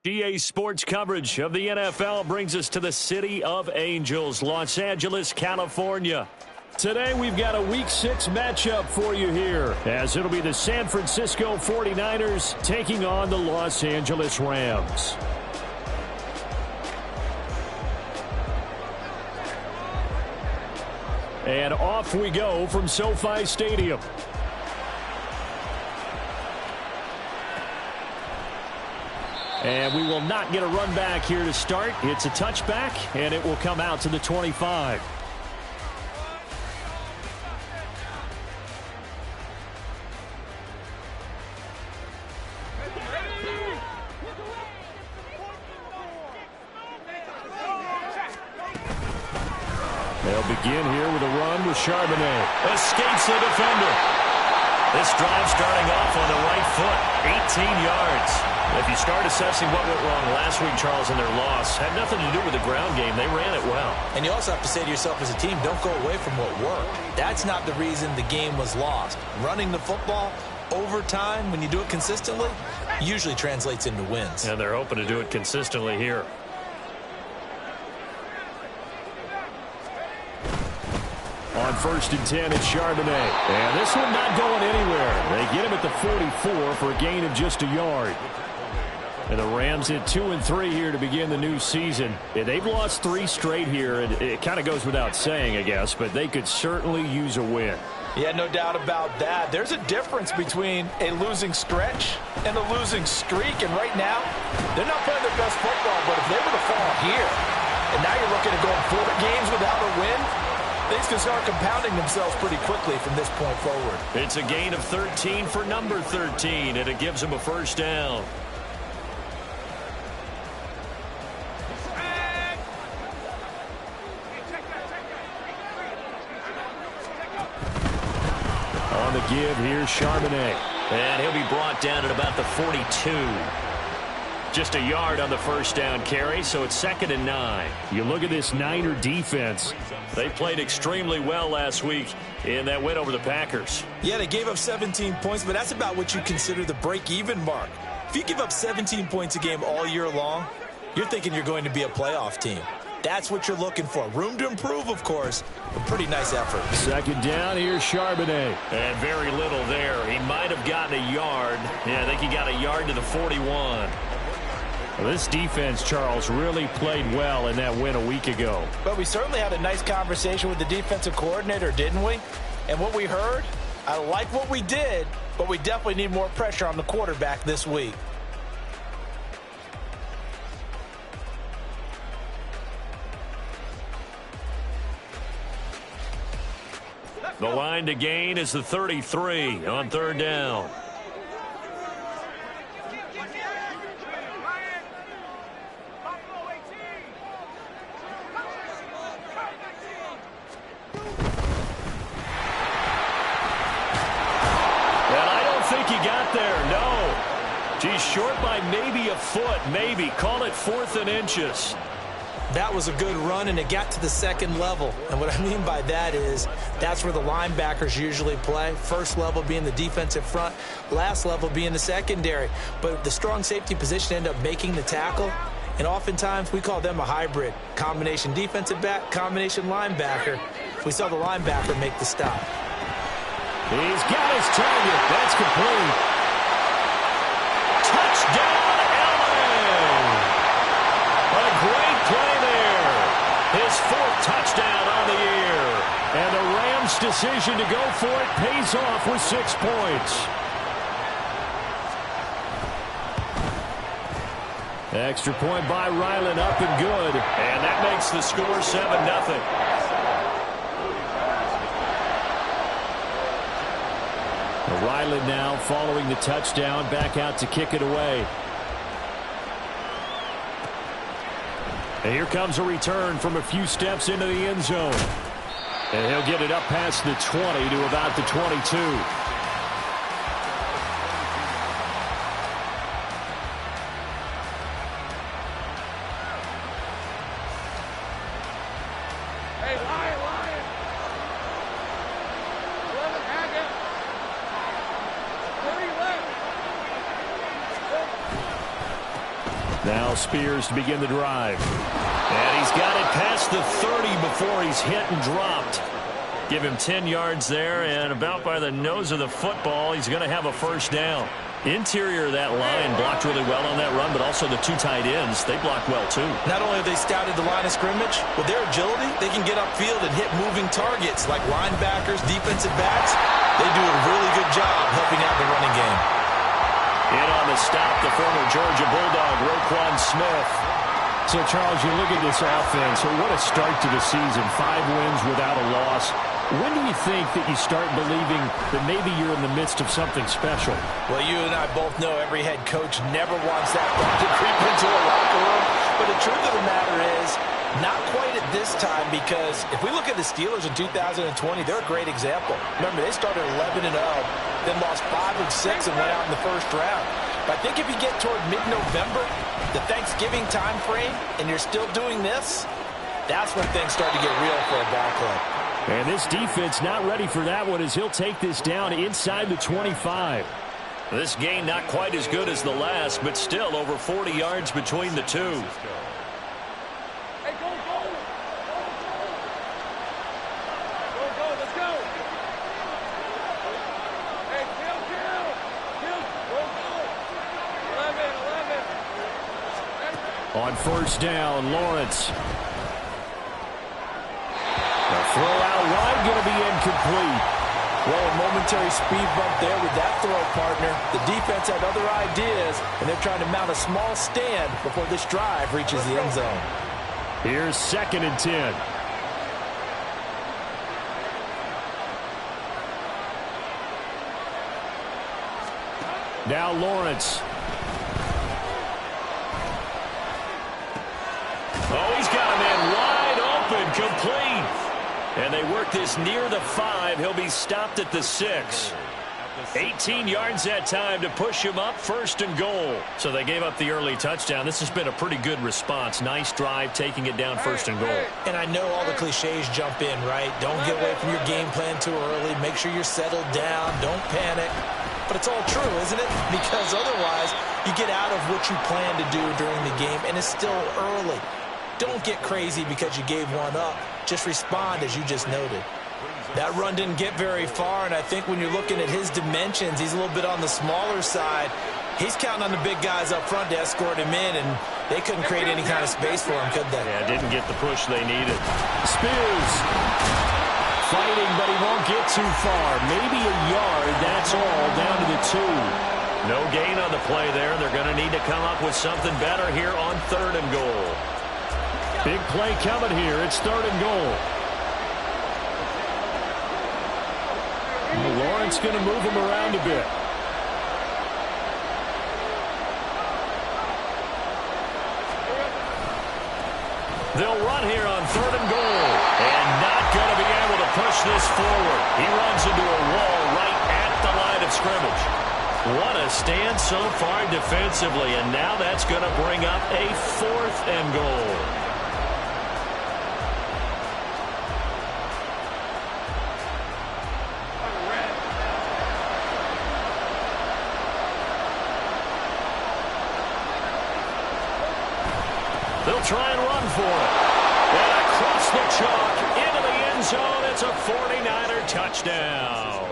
GA Sports coverage of the NFL brings us to the City of Angels, Los Angeles, California. Today we've got a Week 6 matchup for you here, as it'll be the San Francisco 49ers taking on the Los Angeles Rams. And off we go from SoFi Stadium. And we will not get a run back here to start. It's a touchback, and it will come out to the 25. They'll begin here with a run with Charbonnet. Escapes the defender. This drive starting off on the right foot, 18 yards. If you start assessing what went wrong last week, Charles, in their loss, had nothing to do with the ground game. They ran it well. And you also have to say to yourself as a team, don't go away from what worked. That's not the reason the game was lost. Running the football over time, when you do it consistently, usually translates into wins. And they're hoping to do it consistently here. On 1st and 10, it's Charbonnet. And this one not going anywhere. They get him at the 44 for a gain of just a yard. And the Rams hit 2-3 here to begin the new season. They've lost 3 straight here, and it kind of goes without saying, I guess, but they could certainly use a win. Yeah, no doubt about that. There's a difference between a losing stretch and a losing streak, and right now, they're not playing their best football, but if they were to fall here, and now you're looking at going 4 games without a win, things can start compounding themselves pretty quickly from this point forward. It's a gain of 13 for number 13, and it gives them a first down. On the give, here's Charbonnet. And he'll be brought down at about the 42. Just a yard on the first down carry, so it's 2nd and 9. You look at this Niner defense. They played extremely well last week in that win over the Packers. Yeah, they gave up 17 points, but that's about what you consider the break-even mark. If you give up 17 points a game all year long, you're thinking you're going to be a playoff team. That's what you're looking for. Room to improve, of course. A pretty nice effort. 2nd down, here's Charbonnet. And very little there. He might have gotten a yard. Yeah, I think he got a yard to the 41. Well, this defense, Charles, really played well in that win a week ago. But we certainly had a nice conversation with the defensive coordinator, didn't we? And what we heard, I like what we did, but we definitely need more pressure on the quarterback this week. The line to gain is the 33 on 3rd down. He's short by maybe a foot, maybe. Call it 4th and inches. That was a good run, and it got to the 2nd level. And what I mean by that is that's where the linebackers usually play. First level being the defensive front, last level being the secondary. But the strong safety position ended up making the tackle, and oftentimes we call them a hybrid. Combination defensive back, combination linebacker. We saw the linebacker make the stop. He's got his target. That's complete. Touchdown, Allen! A great play there. His 4th touchdown on the year. And the Rams' decision to go for it pays off with 6 points. Extra point by Ryland, up and good. And that makes the score 7-0. Ryland now following the touchdown, back out to kick it away. And here comes a return from a few steps into the end zone. And he'll get it up past the 20 to about the 22. Now Spears to begin the drive. And he's got it past the 30 before he's hit and dropped. Give him 10 yards there, and about by the nose of the football, he's going to have a first down. Interior of that line blocked really well on that run, but also the two tight ends, they blocked well too. Not only have they scouted the line of scrimmage, with their agility, they can get upfield and hit moving targets like linebackers, defensive backs. They do a really good job helping out the running game. In on the stop, the former Georgia Bulldog, Roquan Smith. So, Charles, you look at this offense, what a start to the season. 5 wins without a loss. When do you think that you start believing that maybe you're in the midst of something special? Well, you and I both know every head coach never wants that ball to creep into a locker room. But the truth of the matter is, not quite at this time, because if we look at the Steelers in 2020, they're a great example. Remember, they started 11-0, then lost 5 of 6 and went out in the first round. But I think if you get toward mid-November, the Thanksgiving time frame, and you're still doing this, that's when things start to get real for a ball club. And this defense not ready for that one as he'll take this down inside the 25. This gain not quite as good as the last, but still over 40 yards between the two. On first down, Lawrence. The throw out wide going to be incomplete. Well, a momentary speed bump there with that throw, partner. The defense had other ideas, and they're trying to mount a small stand before this drive reaches the end zone. Here's 2nd and 10. Now Lawrence. Oh, he's got a man wide open, complete. And they work this near the 5. He'll be stopped at the 6. 18 yards that time to push him up, 1st and goal. So they gave up the early touchdown. This has been a pretty good response. Nice drive, taking it down 1st and goal. And I know all the cliches jump in, right? Don't get away from your game plan too early. Make sure you're settled down. Don't panic. But it's all true, isn't it? Because otherwise, you get out of what you plan to do during the game, and it's still early. Don't get crazy because you gave one up. Just respond as you just noted. That run didn't get very far, and I think when you're looking at his dimensions, he's a little bit on the smaller side. He's counting on the big guys up front to escort him in, and they couldn't create any kind of space for him, could they? Yeah, didn't get the push they needed. Spears fighting, but he won't get too far. Maybe a yard, that's all, down to the 2. No gain on the play there. They're going to need to come up with something better here on 3rd and goal. Big play coming here. It's 3rd and goal. Lawrence going to move him around a bit. They'll run here on 3rd and goal. And not going to be able to push this forward. He runs into a wall right at the line of scrimmage. What a stand so far defensively. And now that's going to bring up a 4th and goal. They'll try and run for it. And across the chalk, into the end zone. It's a 49er touchdown.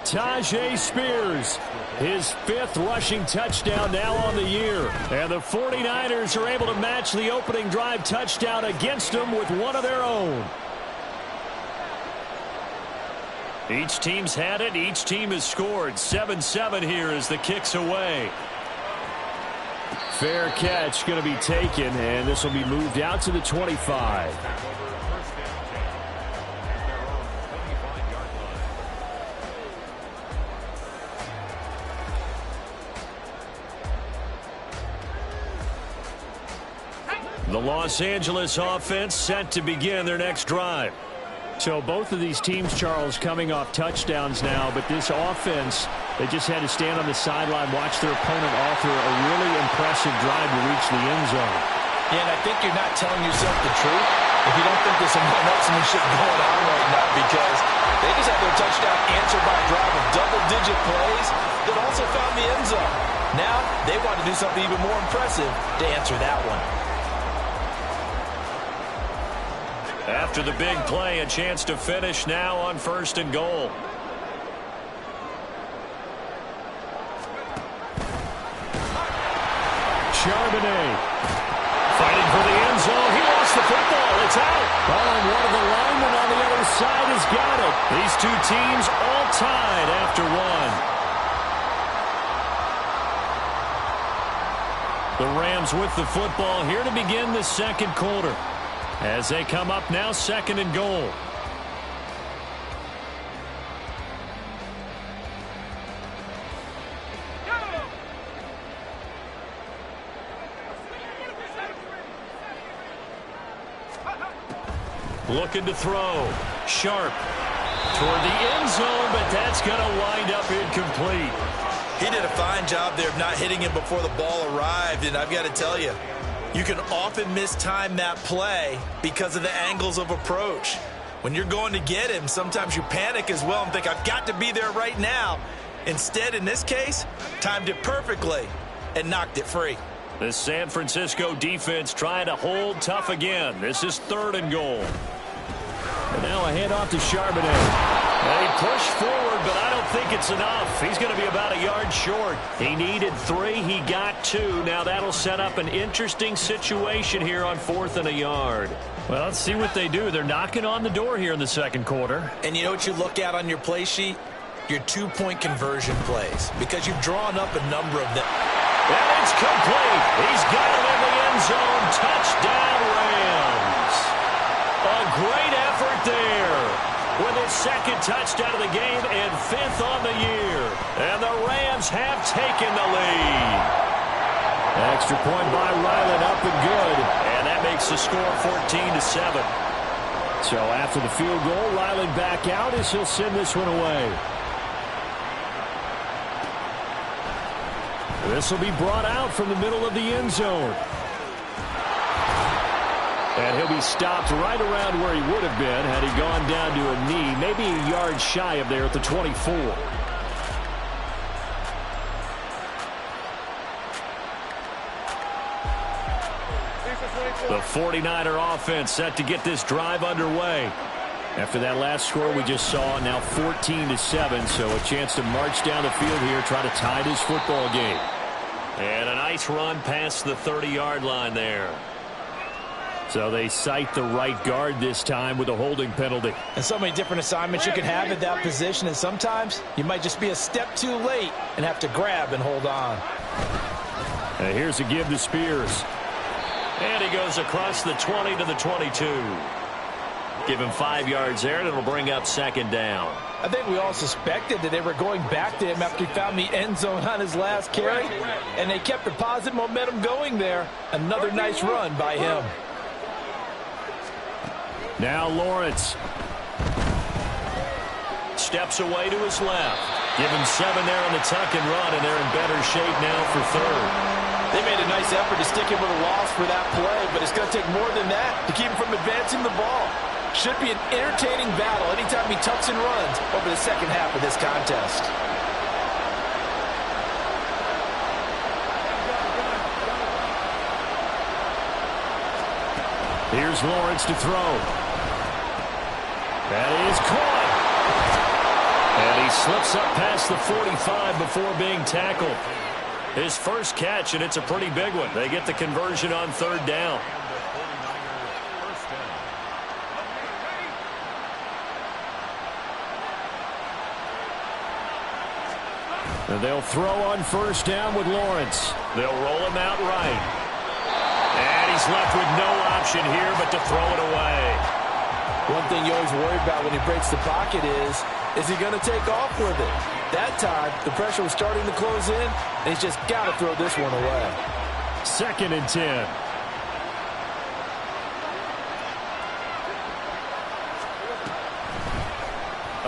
Tajay Spears, his 5th rushing touchdown now on the year. And the 49ers are able to match the opening drive touchdown against them with one of their own. Each team's had it. Each team has scored. 7-7 here as the kick's away. Fair catch going to be taken, and this will be moved out to the 25. The Los Angeles offense set to begin their next drive. So both of these teams, Charles, coming off touchdowns now, but this offense, they just had to stand on the sideline, watch their opponent author a really impressive drive to reach the end zone. Yeah, and I think you're not telling yourself the truth if you don't think there's some one-upsmanship going on right now, because they just had their touchdown answered by a drive of double-digit plays that also found the end zone. Now they want to do something even more impressive to answer that one. After the big play, a chance to finish now on 1st and goal. Charbonnet fighting for the end zone. He lost the football. It's out. Oh, and one of the linemen on the other side has got it. These two teams all tied after one. The Rams with the football here to begin the second quarter. As they come up now, 2nd and goal. Looking to throw. Sharp toward the end zone, but that's going to wind up incomplete. He did a fine job there of not hitting him before the ball arrived, and I've got to tell you, you can often mistime that play because of the angles of approach. When you're going to get him, sometimes you panic as well and think, I've got to be there right now. Instead, in this case, timed it perfectly and knocked it free. The San Francisco defense trying to hold tough again. This is 3rd and goal. And now a handoff to Charbonnet. They push forward, but I don't think it's enough. He's going to be about a yard short. He needed 3. He got 2. Now that'll set up an interesting situation here on 4th and a yard. Well, let's see what they do. They're knocking on the door here in the second quarter. And you know what you look at on your play sheet? Your 2-point conversion plays, because you've drawn up a number of them. And it's complete. He's got it in the end zone. Touchdown, Rams. A great effort there. With his 2nd touchdown of the game and 5th on the year. And the Rams have taken the lead. Extra point by Ryland, up and good. And that makes the score 14-7. So after the field goal, Ryland back out as he'll send this one away. This will be brought out from the middle of the end zone. And he'll be stopped right around where he would have been had he gone down to a knee, maybe a yard shy of there at the 24. The 49er offense set to get this drive underway. After that last score we just saw, now 14-7, so a chance to march down the field here, try to tie this football game. And a nice run past the 30-yard line there. So they cite the right guard this time with a holding penalty. And so many different assignments you can have at that position, and sometimes you might just be a step too late and have to grab and hold on. And here's a give to Spears. And he goes across the 20 to the 22. Give him 5 yards there, and it'll bring up 2nd down. I think we all suspected that they were going back to him after he found the end zone on his last carry, and they kept the positive momentum going there. Another nice run by him. Now Lawrence steps away to his left. Give him 7 there on the tuck and run, and they're in better shape now for 3rd. They made a nice effort to stick him with a loss for that play, but it's going to take more than that to keep him from advancing the ball. Should be an entertaining battle anytime he tucks and runs over the second half of this contest. Here's Lawrence to throw. That is caught. And he slips up past the 45 before being tackled. His first catch, and it's a pretty big one. They get the conversion on 3rd down. And they'll throw on 1st down with Lawrence. They'll roll him out right. And he's left with no option here but to throw it away. One thing you always worry about when he breaks the pocket is he going to take off with it? That time, the pressure was starting to close in, and he's just got to throw this one away. 2nd and 10.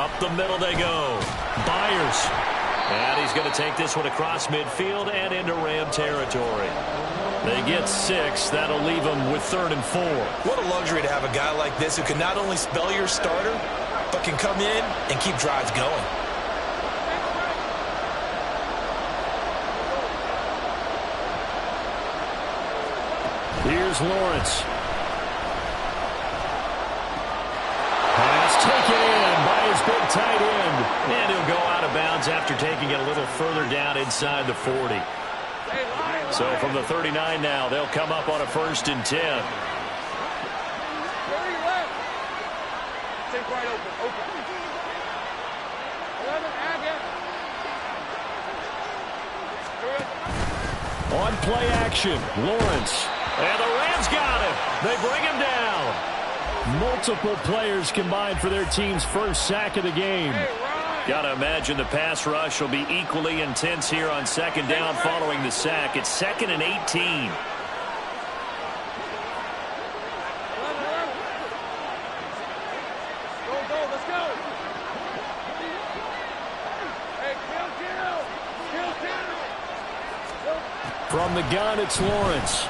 Up the middle they go. Byers. And he's going to take this one across midfield and into Ram territory. They get 6. That'll leave them with 3rd and 4. What a luxury to have a guy like this who can not only spell your starter, but can come in and keep drives going. Here's Lawrence. Pass taken in by his big tight end. And he'll go out of bounds after taking it a little further down inside the 40. So from the 39 now, they'll come up on a 1st and 10. Wide open. On play action, Lawrence. And the Rams got him. They bring him down. Multiple players combined for their team's first sack of the game. Got to imagine the pass rush will be equally intense here on 2nd down following the sack. It's 2nd and 18. From the gun, it's Lawrence.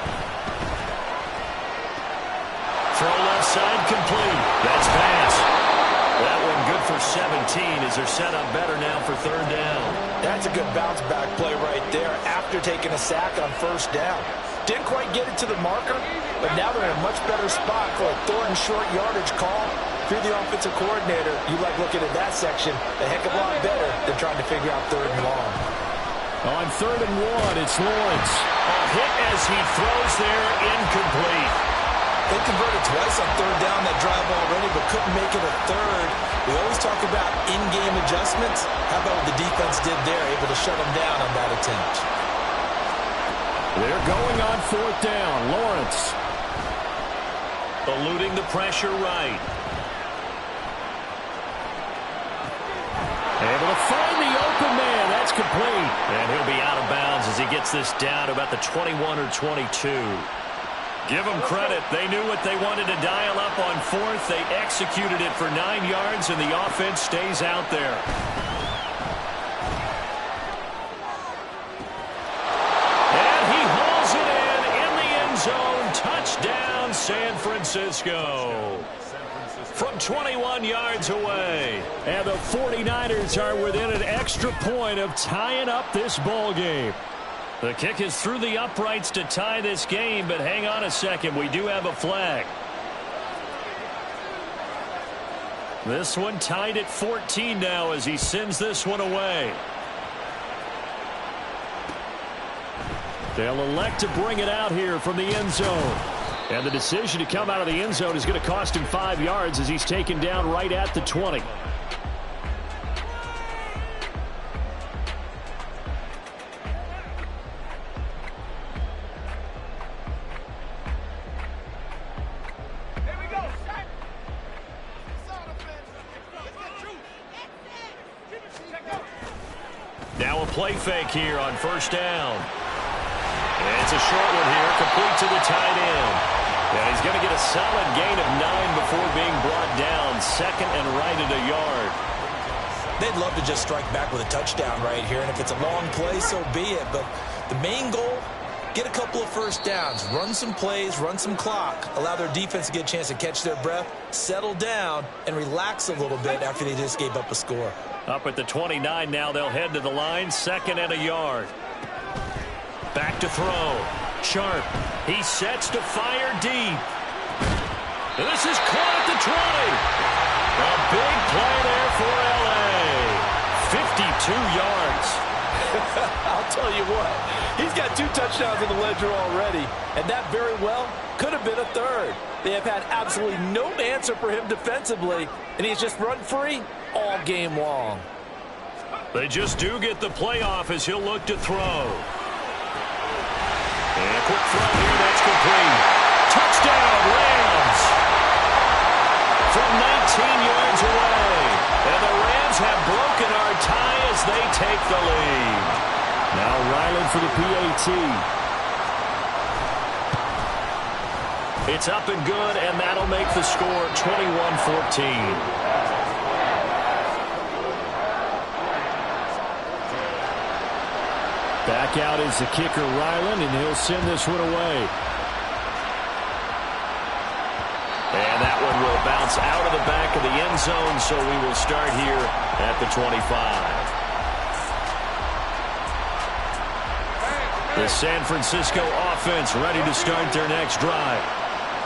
Throw left side complete. That's pass. That one good for 17 as they're set up better now for 3rd down. That's a good bounce back play right there after taking a sack on 1st down. Didn't quite get it to the marker, but now they're in a much better spot for a 3rd and short yardage call. If you're the offensive coordinator, you like looking at that section a heck of a lot better than trying to figure out 3rd and long. On 3rd and 1, it's Lawrence. A hit as he throws there, incomplete. They converted twice on 3rd down that drive already, but couldn't make it a 3rd. We always talk about in-game adjustments. How about what the defense did there, able to shut them down on that attempt? They're going on 4th down. Lawrence. Eluding the pressure right. Able to find the open man. That's complete. And he'll be out of bounds as he gets this down to about the 21 or 22. Give them credit. They knew what they wanted to dial up on 4th. They executed it for 9 yards, and the offense stays out there. And he hauls it in the end zone. Touchdown, San Francisco. From 21 yards away. And the 49ers are within an extra point of tying up this ball game. The kick is through the uprights to tie this game, but hang on a second. We do have a flag. This one tied at 14 now as he sends this one away. They'll elect to bring it out here from the end zone. And the decision to come out of the end zone is going to cost him 5 yards as he's taken down right at the 20. Now a play fake here on 1st down. And it's a short one here, complete to the tight end. And he's going to get a solid gain of 9 before being brought down. 2nd and right at a yard. They'd love to just strike back with a touchdown right here, and if it's a long play, so be it. But the main goal, get a couple of 1st downs, run some plays, run some clock, allow their defense to get a chance to catch their breath, settle down, and relax a little bit after they just gave up a score. Up at the 29 now, they'll head to the line, 2nd and a yard. Back to throw. Sharp. He sets to fire deep. And this is caught at the 20. A big play there for L.A. 52 yards. I'll tell you what, he's got 2 touchdowns in the ledger already, and that very well could have been a 3rd. They have had absolutely no answer for him defensively, and he's just run free all game long. They just do get the play off as he'll look to throw. And a quick throw here, that's complete. Touchdown, Rams! From 19 yards away. And the Rams have broken our tie as they take the lead. Now Ryland for the PAT. It's up and good, and that'll make the score 21-14. Back out is the kicker, Ryland, and he'll send this one away. And that one will bounce out of the back of the end zone, so we will start here at the 25. The San Francisco offense ready to start their next drive.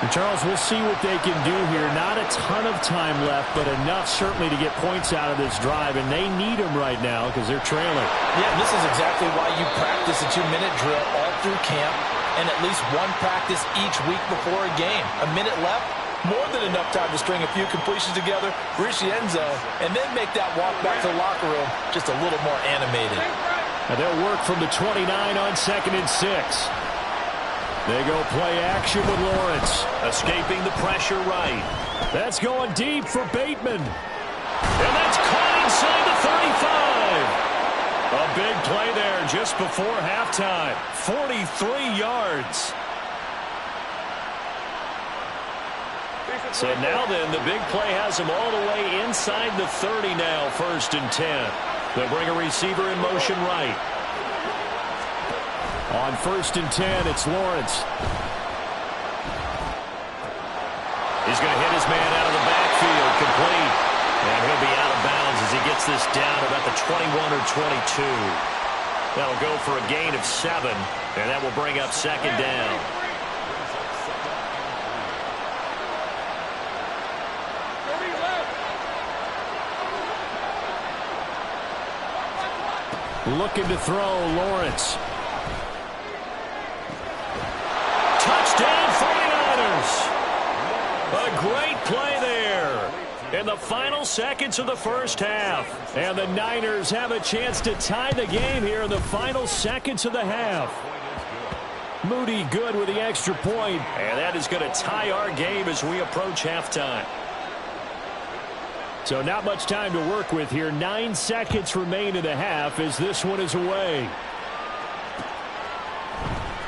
And Charles, we'll see what they can do here. Not a ton of time left, but enough certainly to get points out of this drive, and they need them right now because they're trailing. Yeah, this is exactly why you practice a 2-minute drill all through camp and at least one practice each week before a game. A minute left, more than enough time to string a few completions together, reach the end zone, and then make that walk back to the locker room just a little more animated. And they'll work from the 29 on 2nd and 6. They go play action with Lawrence. Escaping the pressure right. That's going deep for Bateman. And that's caught inside the 35. A big play there just before halftime. 43 yards. So now then, the big play has him all the way inside the 30 now, 1st and 10. They'll bring a receiver in motion right. On 1st and 10, it's Lawrence. He's going to hit his man out of the backfield, complete. And he'll be out of bounds as he gets this down about the 21 or 22. That'll go for a gain of 7, and that will bring up 2nd down. Looking to throw, Lawrence. Touchdown 49ers. A great play there in the final seconds of the first half. And the Niners have a chance to tie the game here in the final seconds of the half. Moody good with the extra point. And that is going to tie our game as we approach halftime. So not much time to work with here. 9 seconds remain in the half as this one is away.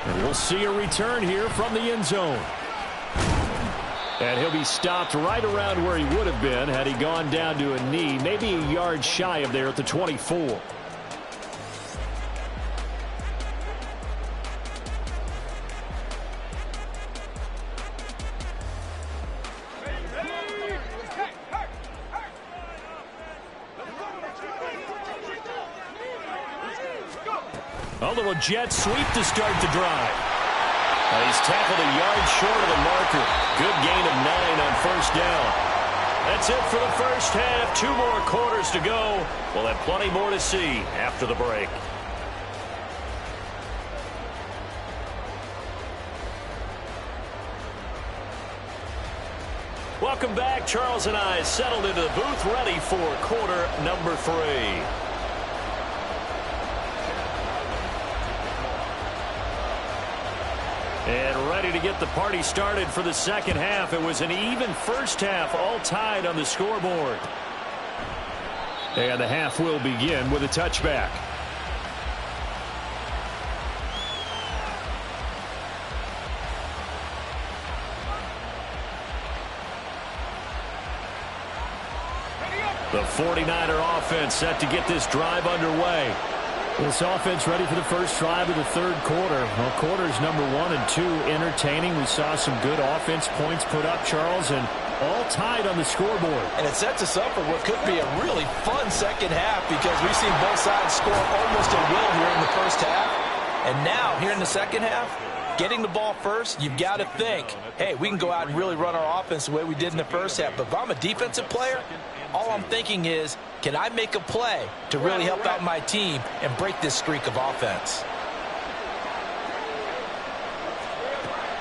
And we'll see a return here from the end zone. And he'll be stopped right around where he would have been had he gone down to a knee, maybe a yard shy of there at the 24. A little jet sweep to start the drive. He's tackled a yard short of the marker. Good gain of 9 on 1st down. That's it for the first half. 2 more quarters to go. We'll have plenty more to see after the break. Welcome back. Charles and I settled into the booth ready for quarter number 3. And ready to get the party started for the second half. It was an even first half, all tied on the scoreboard. And the half will begin with a touchback. The 49er offense set to get this drive underway. This offense ready for the first drive of the third quarter. Well, quarters number 1 and 2 entertaining. We saw some good offense points put up, Charles, and all tied on the scoreboard. And it sets us up for what could be a really fun second half because we've seen both sides score almost at will here in the first half. And now, here in the second half, getting the ball first, you've got to think, hey, we can go out and really run our offense the way we did in the first half. But if I'm a defensive player, all I'm thinking is, can I make a play to really help out my team and break this streak of offense?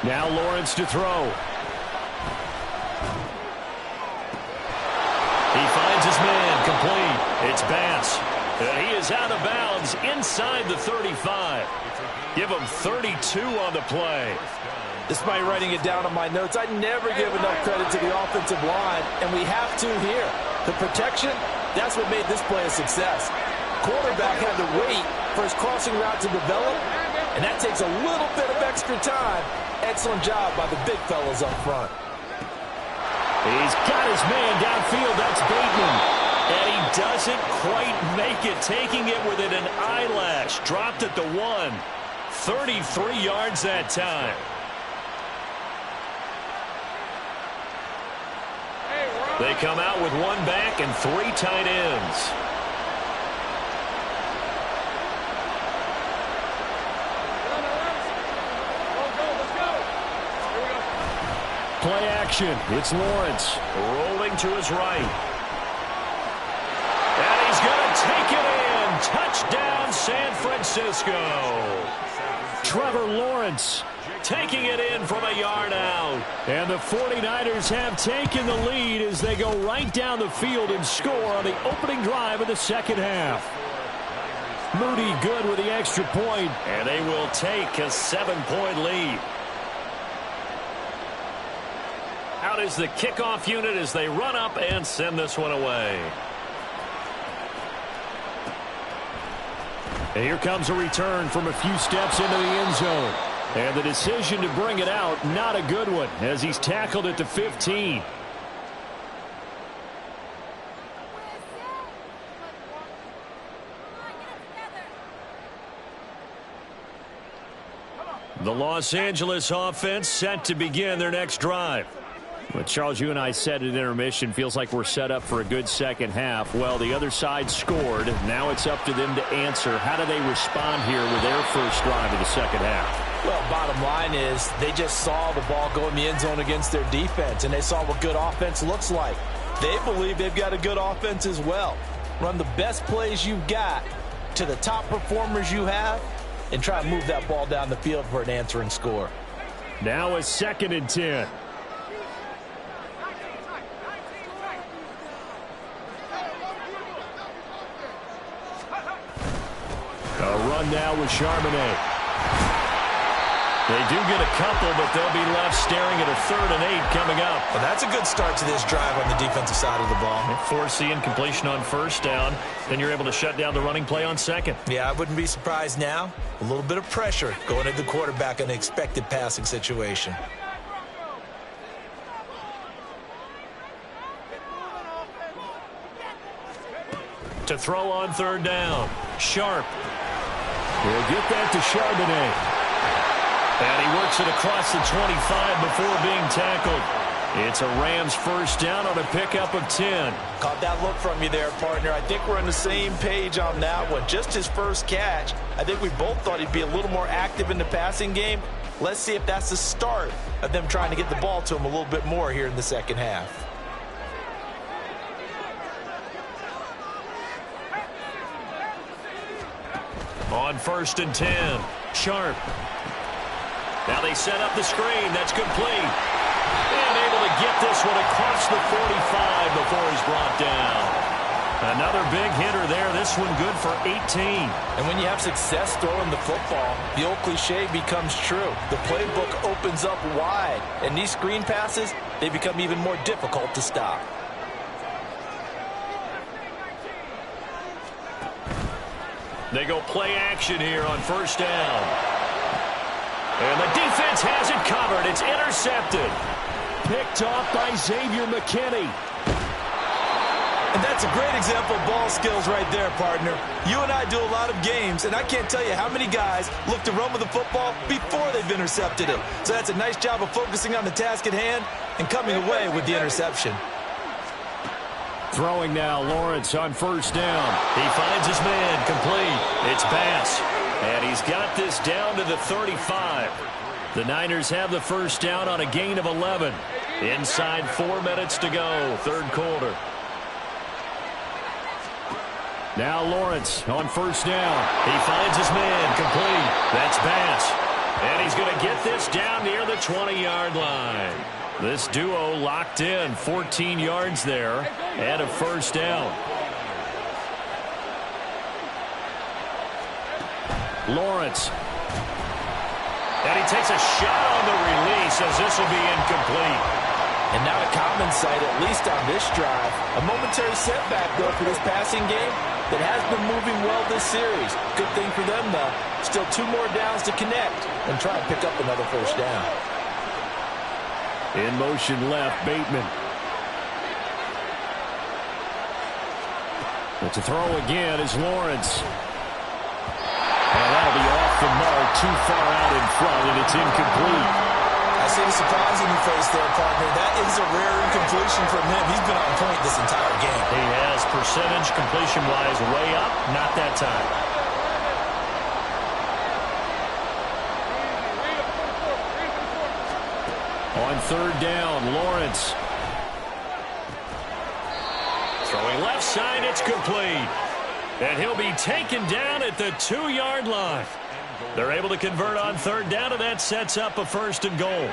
Now Lawrence to throw. He finds his man, complete. It's Bass. And he is out of bounds inside the 35. Give him 32 on the play. Despite writing it down on my notes, I never give enough credit to the offensive line, and we have to here. The protection, that's what made this play a success. Quarterback had to wait for his crossing route to develop, and that takes a little bit of extra time. Excellent job by the big fellas up front. He's got his man downfield. That's Bateman. And he doesn't quite make it, taking it within an eyelash. Dropped at the 1. 33 yards that time. They come out with 1 back and 3 tight ends. Play action. It's Lawrence rolling to his right. And he's going to take it in. Touchdown, San Francisco. Trevor Lawrence taking it in from a yard out. And the 49ers have taken the lead as they go right down the field and score on the opening drive of the second half. Moody good with the extra point, and they will take a 7-point lead. Out is the kickoff unit as they run up and send this one away. And here comes a return from a few steps into the end zone. And the decision to bring it out, not a good one, as he's tackled at the 15. The Los Angeles offense set to begin their next drive. Well, Charles, you and I said at intermission, feels like we're set up for a good second half. Well, the other side scored. Now it's up to them to answer. How do they respond here with their first drive of the second half? Well, bottom line is they just saw the ball go in the end zone against their defense, and they saw what good offense looks like. They believe they've got a good offense as well. Run the best plays you've got to the top performers you have, and try to move that ball down the field for an answering score. Now a 2nd and 10. A run now with Charbonnet. They do get a couple, but they'll be left staring at a 3rd and 8 coming up. Well, that's a good start to this drive on the defensive side of the ball. Force the incompletion on first down. Then you're able to shut down the running play on second. Yeah, I wouldn't be surprised now. A little bit of pressure going into the quarterback in an expected passing situation. To throw on 3rd down. Sharp. He'll get that to Charbonnet. And he works it across the 25 before being tackled. It's a Rams first down on a pickup of 10. Caught that look from you there, partner. I think we're on the same page on that one. Just his first catch. I think we both thought he'd be a little more active in the passing game. Let's see if that's the start of them trying to get the ball to him a little bit more here in the second half. On 1st and 10. Sharp. Now they set up the screen. That's complete. And able to get this one across the 45 before he's brought down. Another big hitter there. This one good for 18. And when you have success throwing the football, the old cliche becomes true. The playbook opens up wide. And these screen passes, they become even more difficult to stop. They go play action here on 1st down. And the defense has it covered. It's intercepted. Picked off by Xavier McKinney. And that's a great example of ball skills right there, partner. You and I do a lot of games, and I can't tell you how many guys look to run with the football before they've intercepted it. So that's a nice job of focusing on the task at hand and coming away with the interception. Throwing now, Lawrence on 1st down. He finds his man, complete. It's Bass. And he's got this down to the 35. The Niners have the first down on a gain of 11. Inside 4 minutes to go, 3rd quarter. Now Lawrence on 1st down. He finds his man, complete. That's Bass. And he's going to get this down near the 20-yard line. This duo locked in, 14 yards there, and a first down. Lawrence. And he takes a shot on the release as this will be incomplete. And not a common sight, at least on this drive. A momentary setback, though, for this passing game that has been moving well this series. Good thing for them, though. Still 2 more downs to connect and try and pick up another first down. In motion left, Bateman. But to throw again is Lawrence. And that'll be off the mark, too far out in front, and it's incomplete. I see the surprise in your face there, partner. That is a rare incompletion from him. He's been on point this entire game. He has percentage completion-wise way up, not that time. On On third down, Lawrence. Throwing left side, it's complete. And he'll be taken down at the 2-yard line. They're able to convert on third down, and that sets up a 1st and goal.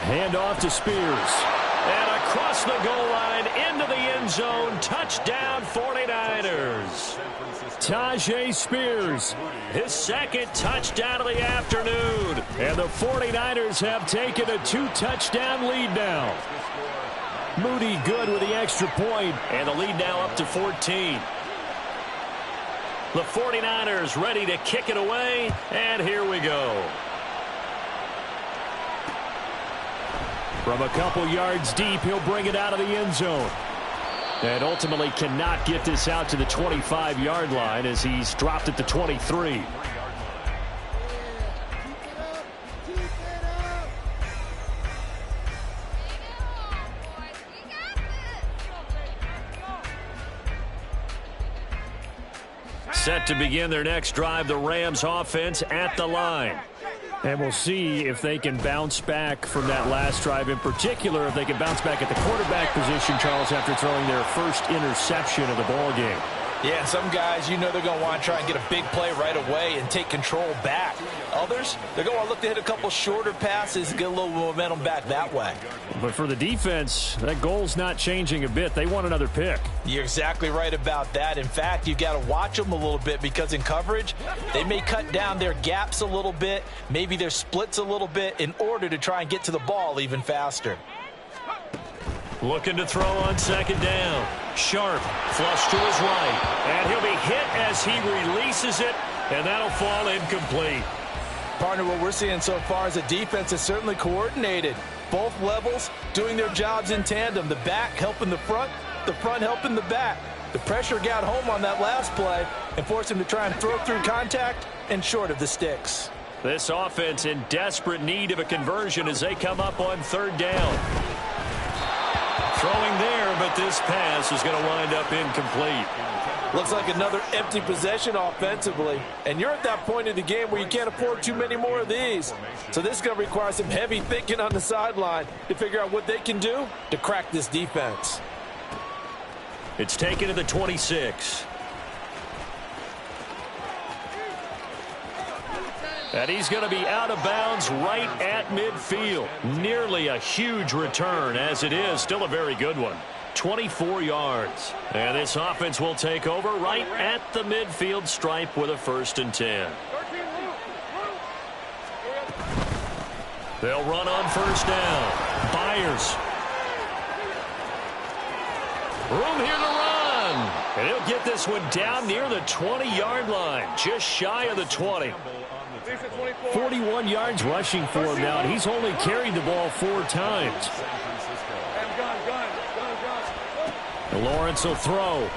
Hand off to Spears. And across the goal line, into the end zone. Touchdown, 49ers. Tajay Spears, his 2nd touchdown of the afternoon. And the 49ers have taken a 2-touchdown lead now. Moody good with the extra point, and the lead now up to 14. The 49ers ready to kick it away, and here we go. From a couple yards deep, he'll bring it out of the end zone. And ultimately cannot get this out to the 25-yard line as he's dropped at the 23. Set to begin their next drive, the Rams offense at the line. And we'll see if they can bounce back from that last drive, in particular if they can bounce back at the quarterback position, Charles, after throwing their first interception of the ball game. Yeah, some guys, you know they're going to want to try and get a big play right away and take control back. Others, they're going to look to hit a couple shorter passes, get a little momentum back that way. But for the defense, that goal's not changing a bit. They want another pick. You're exactly right about that. In fact, you've got to watch them a little bit because in coverage, they may cut down their gaps a little bit, maybe their splits a little bit in order to try and get to the ball even faster. Looking to throw on 2nd down. Sharp, flush to his right. And he'll be hit as he releases it, and that'll fall incomplete. Partner, what we're seeing so far is the defense is certainly coordinated. Both levels doing their jobs in tandem. The back helping the front helping the back. The pressure got home on that last play and forced him to try and throw through contact and short of the sticks. This offense in desperate need of a conversion as they come up on 3rd down. Throwing there, but this pass is going to wind up incomplete. Looks like another empty possession offensively. And you're at that point in the game where you can't afford too many more of these. So this is going to require some heavy thinking on the sideline to figure out what they can do to crack this defense. It's taken to the 26. And he's going to be out of bounds right at midfield. Nearly a huge return as it is. Still a very good one. 24 yards. And this offense will take over right at the midfield stripe with a 1st and 10. They'll run on 1st down. Byers. Room here to run. And he'll get this one down near the 20-yard line. Just shy of the 20. 41 yards rushing for him now, and he's only carried the ball 4 times. Lawrence will throw.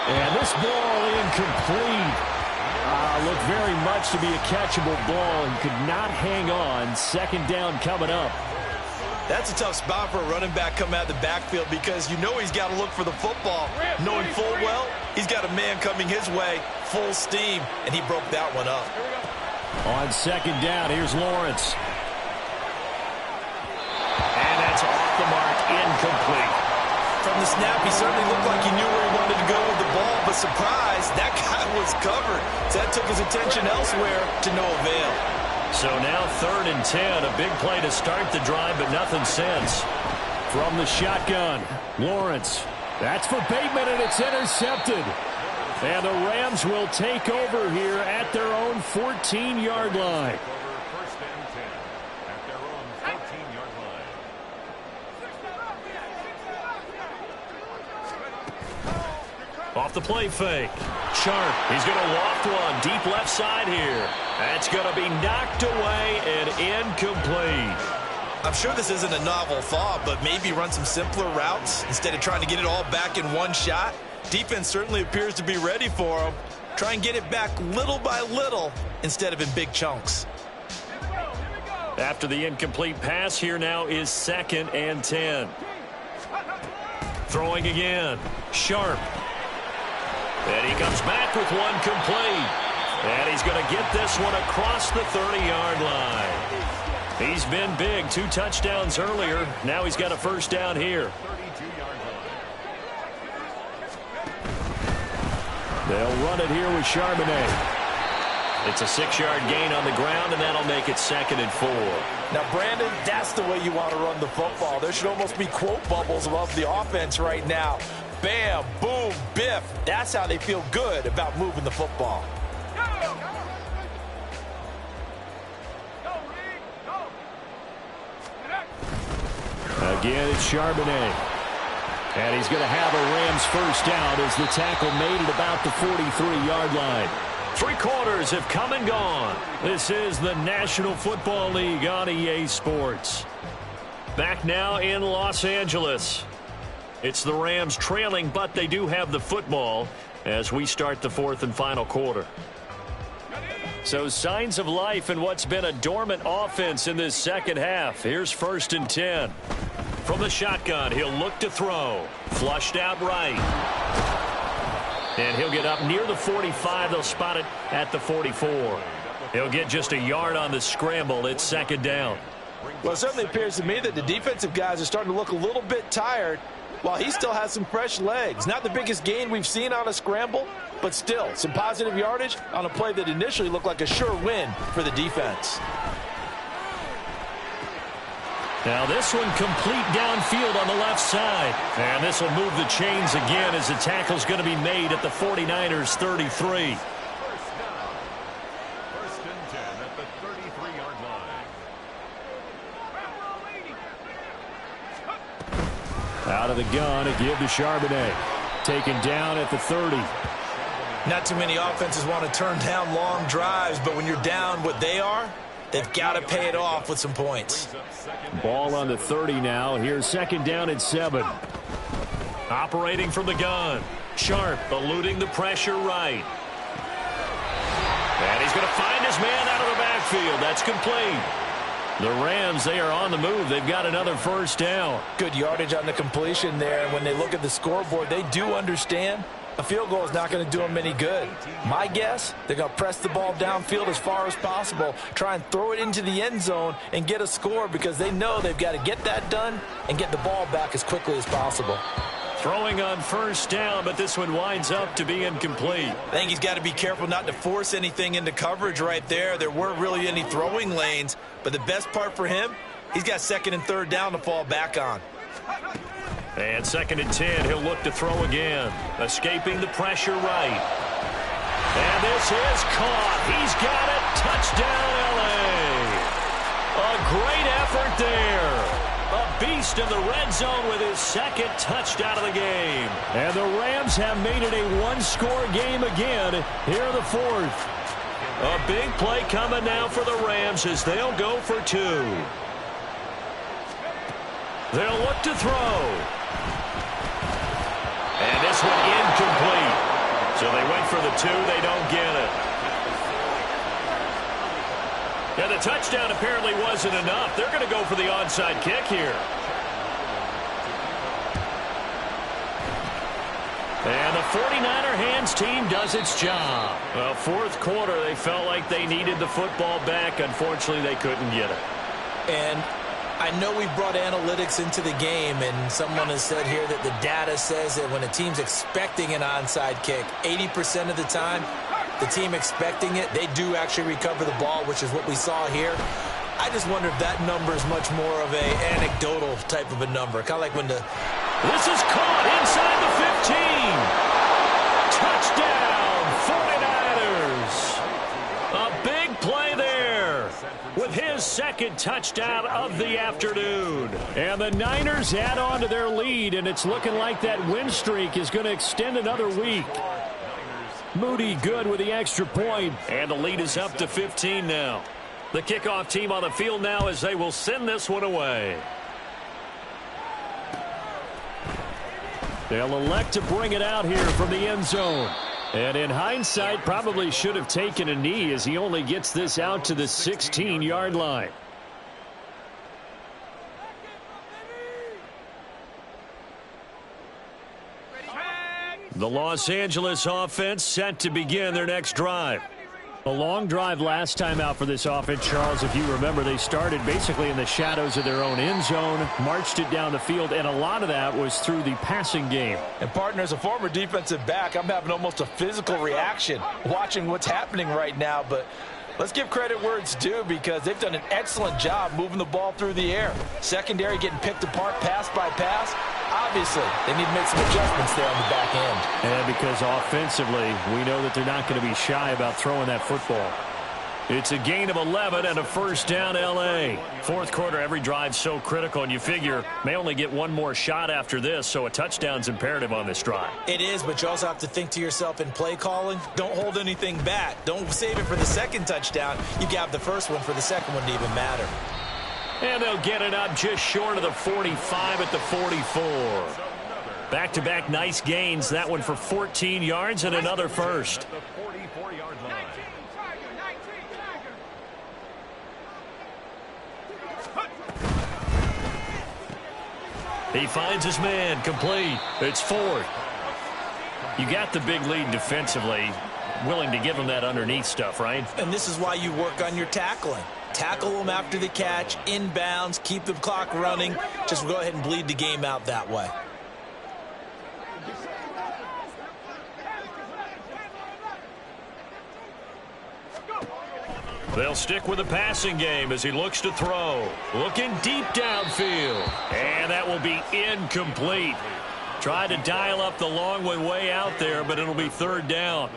And this ball incomplete. Looked very much to be a catchable ball and could not hang on. 2nd down coming up. That's a tough spot for a running back coming out of the backfield because you know he's got to look for the football, knowing full well he's got a man coming his way, full steam, and he broke that one up. On 2nd down, here's Lawrence. And that's off the mark, incomplete. From the snap, he certainly looked like he knew where he wanted to go with the ball, but surprise, that guy was covered. So that took his attention elsewhere to no avail. So now 3rd and 10, a big play to start the drive, but nothing since. From the shotgun, Lawrence. That's for Bateman, and it's intercepted. And the Rams will take over here at their own 14-yard line. Off the play fake. Sharp. He's going to loft one deep left side here. That's going to be knocked away and incomplete. I'm sure this isn't a novel thought, but maybe run some simpler routes instead of trying to get it all back in one shot. Defense certainly appears to be ready for him. Try and get it back little by little instead of in big chunks. After the incomplete pass, here now is 2nd and 10. Throwing again. Sharp. And he comes back with one complete. And he's going to get this one across the 30-yard line. He's been big. 2 touchdowns earlier. Now he's got a first down here. They'll run it here with Charbonnet. It's a 6-yard gain on the ground, and that'll make it 2nd and 4. Now, Brandon, that's the way you want to run the football. There should almost be quote bubbles above the offense right now. Bam, boom, biff. That's how they feel good about moving the football. Again, it's Charbonnet. And he's going to have a Rams first down as the tackle made at about the 43-yard line. 3 quarters have come and gone. This is the National Football League on EA Sports. Back now in Los Angeles. It's the Rams trailing, but they do have the football as we start the 4th and final quarter. So signs of life in what's been a dormant offense in this second half. Here's 1st and 10. From the shotgun, he'll look to throw. Flushed out right. And he'll get up near the 45. They'll spot it at the 44. He'll get just a yard on the scramble. It's 2nd down. Well, it certainly appears to me that the defensive guys are starting to look a little bit tired while he still has some fresh legs. Not the biggest gain we've seen on a scramble, but still some positive yardage on a play that initially looked like a sure win for the defense. Now this one complete downfield on the left side. And this will move the chains again as the tackle's going to be made at the 49ers 33. First and 10 at the 33-yard line. Out of the gun, a give to Charbonnet. Taken down at the 30. Not too many offenses want to turn down long drives, but when you're down what they are, they've got to pay it off with some points. Ball on the 30 now. Here's 2nd down at 7. Operating from the gun. Sharp eluding the pressure right. And he's going to find his man out of the backfield. That's complete. The Rams, they are on the move. They've got another first down. Good yardage on the completion there. And when they look at the scoreboard, they do understand a field goal is not going to do them any good. My guess, they're going to press the ball downfield as far as possible, try and throw it into the end zone and get a score because they know they've got to get that done and get the ball back as quickly as possible. Throwing on first down, but this one winds up to be incomplete. I think he's got to be careful not to force anything into coverage right there. There weren't really any throwing lanes, but the best part for him, he's got 2nd and 3rd down to fall back on. And 2nd and 10, he'll look to throw again. Escaping the pressure right. And this is caught. He's got it. Touchdown, L.A. A great effort there. A beast in the red zone with his 2nd touchdown of the game. And the Rams have made it a 1-score game again here in the 4th. A big play coming now for the Rams as they'll go for 2. They'll look to throw. And this one incomplete. So they went for the 2. They don't get it. And the touchdown apparently wasn't enough. They're going to go for the onside kick here. And the 49er hands team does its job. Well, 4th quarter, they felt like they needed the football back. Unfortunately, they couldn't get it. And I know we brought analytics into the game, and someone has said here that the data says that when a team's expecting an onside kick, 80% of the time, the team expecting it, they do actually recover the ball, which is what we saw here. I just wonder if that number is much more of a anecdotal type of a number. Kind of like when the... This is caught inside the 15. Touchdown, 49ers. A big play there with his 2nd touchdown of the afternoon. And the Niners add on to their lead, and it's looking like that win streak is going to extend another week. Moody good with the extra point, and the lead is up to 15 now. The kickoff team on the field now as they will send this one away. They'll elect to bring it out here from the end zone. And in hindsight, probably should have taken a knee as he only gets this out to the 16-yard line. The Los Angeles offense set to begin their next drive. A long drive last time out for this offense, Charles. If you remember, they started basically in the shadows of their own end zone, marched it down the field, and a lot of that was through the passing game. And partner, as a former defensive back, I'm having almost a physical reaction watching what's happening right now. But let's give credit where it's due, because they've done an excellent job moving the ball through the air. Secondary getting picked apart pass by pass. Obviously, they need to make some adjustments there on the back end. And because offensively, we know that they're not going to be shy about throwing that football. It's a gain of 11 and a first down, L.A. Fourth quarter, every drive's so critical, and you figure may only get one more shot after this, so a touchdown's imperative on this drive. It is, but you also have to think to yourself in play calling, don't hold anything back. Don't save it for the second touchdown. You got the first one for the second one to even matter. And they'll get it up just short of the 45 at the 44. Back-to-back nice gains. That one for 14 yards and another first. He finds his man, complete. It's fourth. You got the big lead defensively. Willing to give him that underneath stuff, right? And this is why you work on your tackling. Tackle them after the catch, inbounds, keep the clock running. Just go ahead and bleed the game out that way. They'll stick with the passing game as he looks to throw. Looking deep downfield. And that will be incomplete. Tried to dial up the long one way out there, but it'll be third down.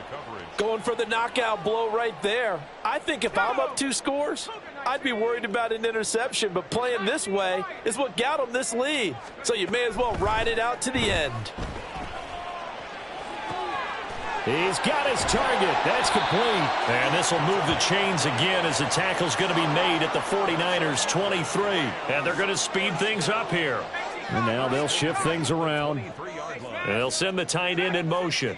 Going for the knockout blow right there. I think if I'm up 2 scores, I'd be worried about an interception, but playing this way is what got them this lead. So you may as well ride it out to the end. He's got his target. That's complete. And this will move the chains again as the tackle's going to be made at the 49ers 23. And they're going to speed things up here. And now they'll shift things around. They'll send the tight end in motion.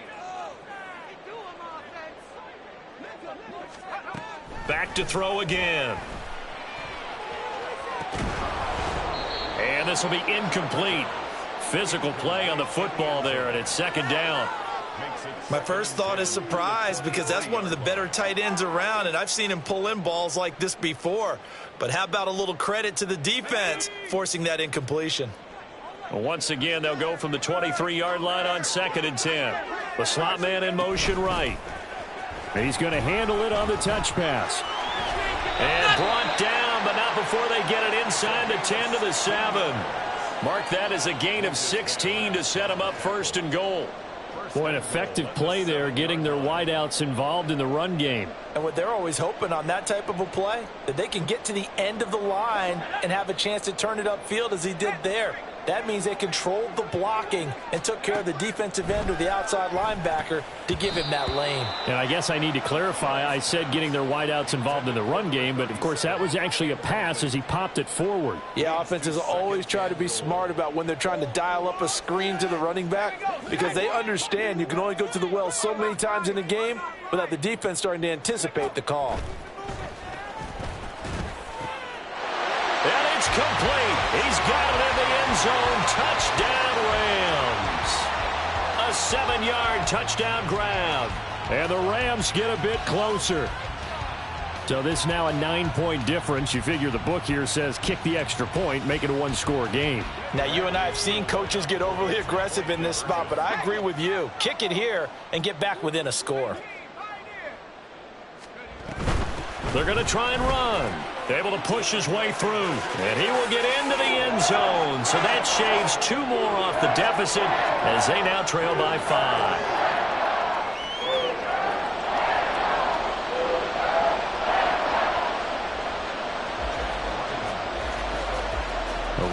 Back to throw again. And this will be incomplete. Physical play on the football there, and it's second down. My first thought is surprise, because that's one of the better tight ends around, and I've seen him pull in balls like this before. But how about a little credit to the defense forcing that incompletion? Once again, they'll go from the 23-yard line on 2nd and 10. The slot man in motion right. He's going to handle it on the touch pass. And brought down, but not before they get it inside the 10 to the 7. Mark that as a gain of 16 to set them up first and goal. Boy, an effective play there, getting their wideouts involved in the run game. And what they're always hoping on that type of a play, that they can get to the end of the line and have a chance to turn it upfield as he did there. That means they controlled the blocking and took care of the defensive end or the outside linebacker to give him that lane. And I guess I need to clarify, I said getting their wideouts involved in the run game, but of course that was actually a pass as he popped it forward. Yeah, offenses always try to be smart about when they're trying to dial up a screen to the running back, because they understand you can only go to the well so many times in a game without the defense starting to anticipate the call. And it's complete. He's got it in the end zone. Touchdown, Rams. A 7-yard touchdown grab. And the Rams get a bit closer. So this now a 9-point difference. You figure the book here says kick the extra point, make it a 1-score game. Now, you and I have seen coaches get overly aggressive in this spot, but I agree with you. Kick it here and get back within a score. They're going to try and run. Able to push his way through. And he will get into the end zone. So that shaves 2 more off the deficit as they now trail by 5.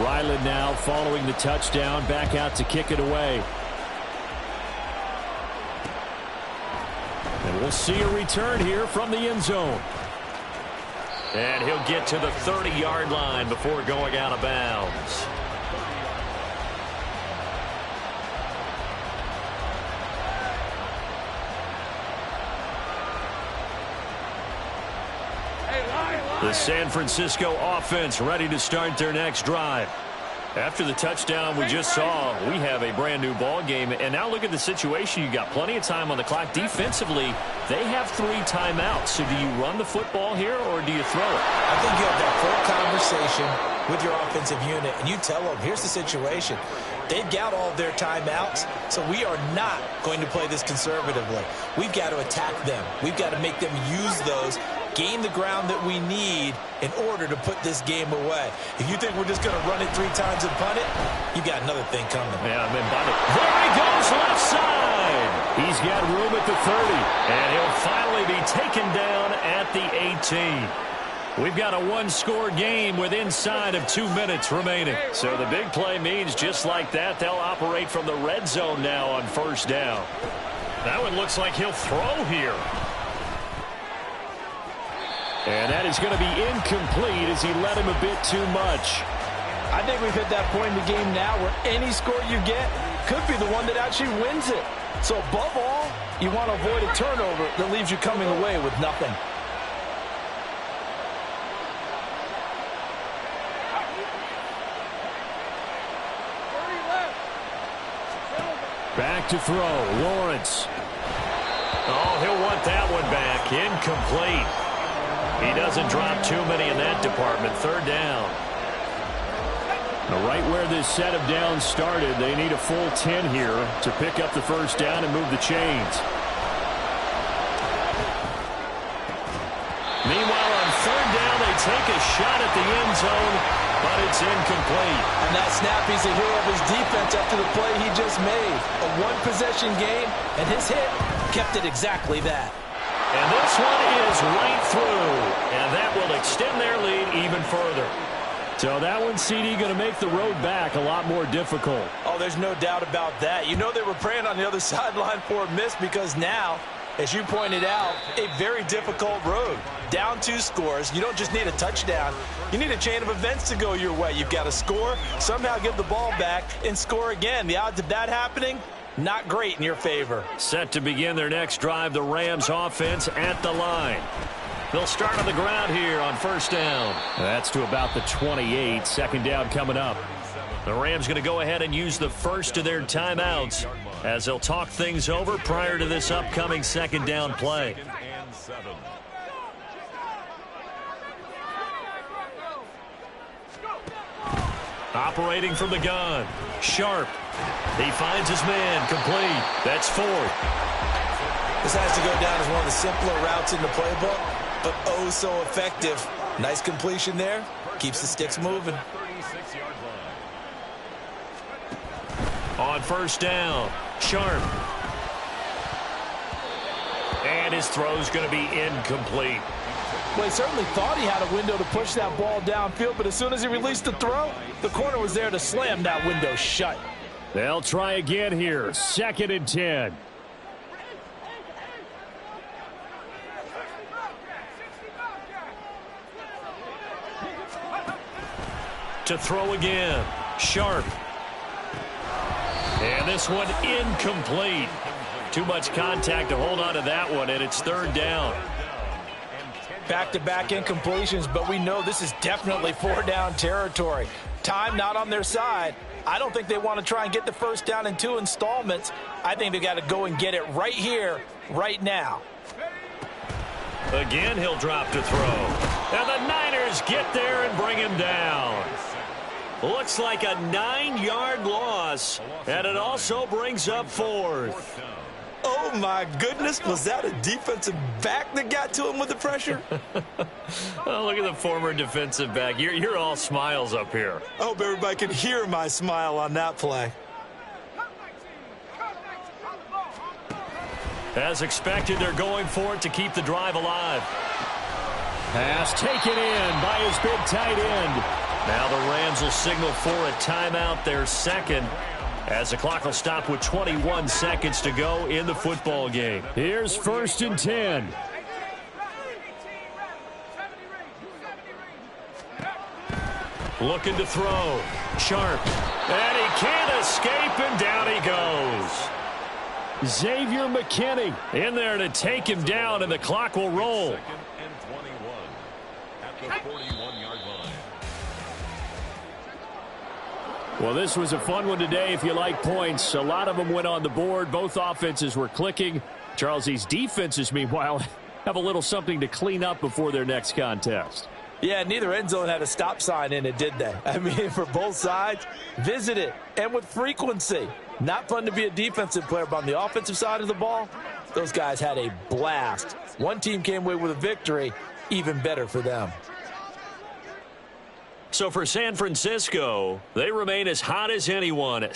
Ryland now following the touchdown, back out to kick it away. And we'll see a return here from the end zone. And he'll get to the 30-yard line before going out of bounds. The San Francisco offense ready to start their next drive. After the touchdown we just saw, we have a brand new ball game. And now look at the situation. You've got plenty of time on the clock. Defensively, they have 3 timeouts. So do you run the football here or do you throw it? I think you have that full conversation with your offensive unit, and you tell them, here's the situation. They've got all their timeouts, so we are not going to play this conservatively. We've got to attack them. We've got to make them use those, gain the ground that we need in order to put this game away. If you think we're just going to run it 3 times and punt it, you got another thing coming. Yeah, there he goes, left side. He's got room at the 30, and he'll finally be taken down at the 18. We've got a 1-score game with inside of 2 minutes remaining. So the big play means just like that, they'll operate from the red zone now on first down. That one looks like he'll throw here. And that is going to be incomplete as he led him a bit too much. I think we've hit that point in the game now where any score you get could be the one that actually wins it. So above all, you want to avoid a turnover that leaves you coming away with nothing. Back to throw, Lawrence. Oh, he'll want that one back. Incomplete. He doesn't drop too many in that department. 3rd down. Now, right where this set of downs started, they need a full 10 here to pick up the first down and move the chains. Meanwhile, on 3rd down, they take a shot at the end zone, but it's incomplete. And that snap, he's a hero of his defense after the play he just made. A 1-possession game, and his hit kept it exactly that. And this one is right through, and that will extend their lead even further. So that one, CD, going to make the road back a lot more difficult. Oh, there's no doubt about that. You know they were praying on the other sideline for a miss because now, as you pointed out, a very difficult road. Down 2 scores. You don't just need a touchdown. You need a chain of events to go your way. You've got to score, somehow give the ball back, and score again. The odds of that happening, not great in your favor. Set to begin their next drive, the Rams offense at the line. They'll start on the ground here on first down. That's to about the 28. 2nd down coming up. The Rams going to go ahead and use the first of their timeouts as they'll talk things over prior to this upcoming 2nd down play. Operating from the gun. Sharp. He finds his man. Complete. That's 4th. This has to go down as one of the simpler routes in the playbook, but oh so effective. Nice completion there. Keeps the sticks moving. On first down, Sharp. And his throw's going to be incomplete. Well, he certainly thought he had a window to push that ball downfield, but as soon as he released the throw, the corner was there to slam that window shut. They'll try again here. 2nd and 10. To throw again. Sharp. And this one incomplete. Too much contact to hold on to that one, and it's 3rd down. Back-to-back incompletions, but we know this is definitely 4-down territory. Time not on their side. I don't think they want to try and get the first down in 2 installments. I think they got to go and get it right here, right now. Again, he'll drop to throw. And the Niners get there and bring him down. Looks like a 9-yard loss, and it also brings up 4th. Oh, my goodness. Was that a defensive back that got to him with the pressure? Oh, look at the former defensive back. You're all smiles up here. I hope everybody can hear my smile on that play. As expected, they're going for it to keep the drive alive. Pass taken in by his big tight end. Now the Rams will signal for a timeout, their 2nd, as the clock will stop with 21 seconds to go in the football game. Here's 1st and 10. Looking to throw. Sharp. And he can't escape, and down he goes. Xavier McKinney in there to take him down, and the clock will roll. 2nd and 21 at the 41-yard line. Well, this was a fun one today if you like points. A lot of them went on the board. Both offenses were clicking. Charles, these defenses, meanwhile, have a little something to clean up before their next contest. Yeah, neither end zone had a stop sign in it, did they? I mean, for both sides, visit it, and with frequency. Not fun to be a defensive player, but on the offensive side of the ball, those guys had a blast. One team came away with a victory, even better for them. So for San Francisco, they remain as hot as anyone.